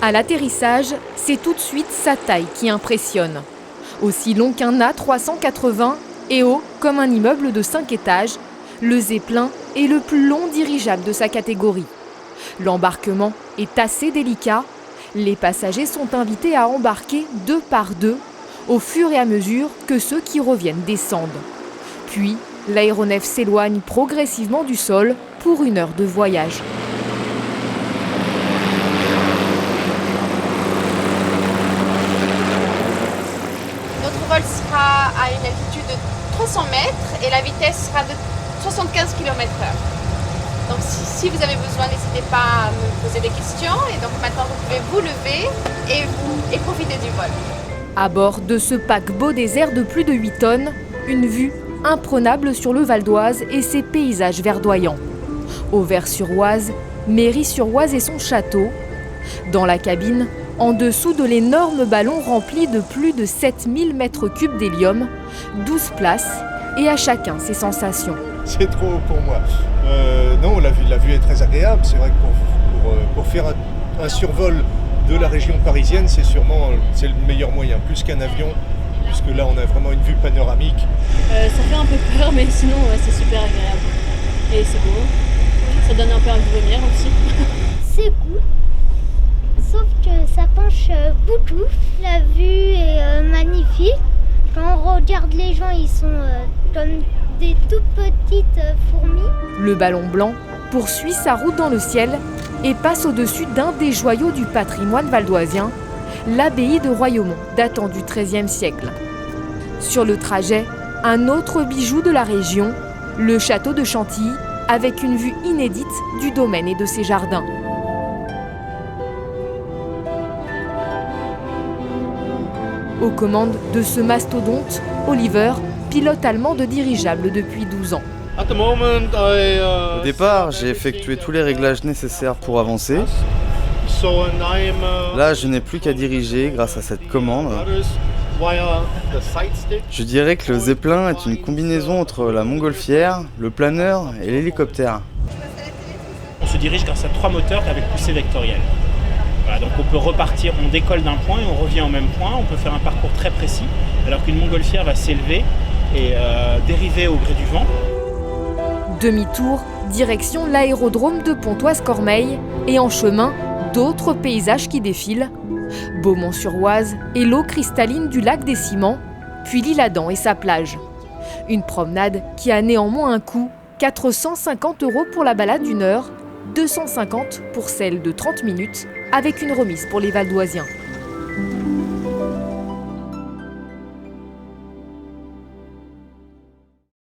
À l'atterrissage, c'est tout de suite sa taille qui impressionne. Aussi long qu'un A380 et haut comme un immeuble de 5 étages, le Zeppelin est le plus long dirigeable de sa catégorie. L'embarquement est assez délicat. Les passagers sont invités à embarquer 2 par 2 au fur et à mesure que ceux qui reviennent descendent. Puis, l'aéronef s'éloigne progressivement du sol pour 1 heure de voyage. Notre vol sera à une altitude de 300 mètres et la vitesse sera de 75 km/h. Donc si vous avez besoin, n'hésitez pas à me poser des questions. Et donc maintenant, vous pouvez vous lever et profiter du vol. À bord de ce paquebot désert de plus de 8 tonnes, une vue imprenable sur le Val d'Oise et ses paysages verdoyants. Auvers-sur-Oise, Méry-sur-Oise et son château. Dans la cabine, en dessous de l'énorme ballon rempli de plus de 7000 mètres cubes d'hélium, 12 places et à chacun ses sensations. C'est trop haut pour moi. Non, la vue est très agréable. C'est vrai que pour faire un survol de la région parisienne, c'est le meilleur moyen, plus qu'un avion, puisque là on a vraiment une vue panoramique. Ça fait un peu peur, mais sinon c'est super agréable. Et c'est beau. Ça donne un peu envie de vomir aussi. C'est cool, sauf que ça penche beaucoup. La vue est magnifique. Quand on regarde les gens, ils sont comme des tout petites fourmis. Le ballon blanc poursuit sa route dans le ciel et passe au-dessus d'un des joyaux du patrimoine valdoisien, l'abbaye de Royaumont, datant du XIIIe siècle. Sur le trajet, un autre bijou de la région, le château de Chantilly, avec une vue inédite du domaine et de ses jardins. Aux commandes de ce mastodonte, Oliver, pilote allemand de dirigeable depuis 12 ans. Au départ, j'ai effectué tous les réglages nécessaires pour avancer. Là, je n'ai plus qu'à diriger grâce à cette commande. Je dirais que le Zeppelin est une combinaison entre la montgolfière, le planeur et l'hélicoptère. On se dirige grâce à 3 moteurs avec poussée vectorielle. Voilà, donc on peut repartir, on décolle d'un point et on revient au même point. On peut faire un parcours très précis, alors qu'une montgolfière va s'élever et dériver au gré du vent. Demi-tour, direction l'aérodrome de Pontoise-Cormeilles et en chemin, d'autres paysages qui défilent. Beaumont-sur-Oise et l'eau cristalline du lac des Ciments, puis l'Isle-Adam et sa plage. Une promenade qui a néanmoins un coût, 450 € pour la balade d'1 heure, 250 pour celle de 30 minutes, avec une remise pour les Valdoisiens.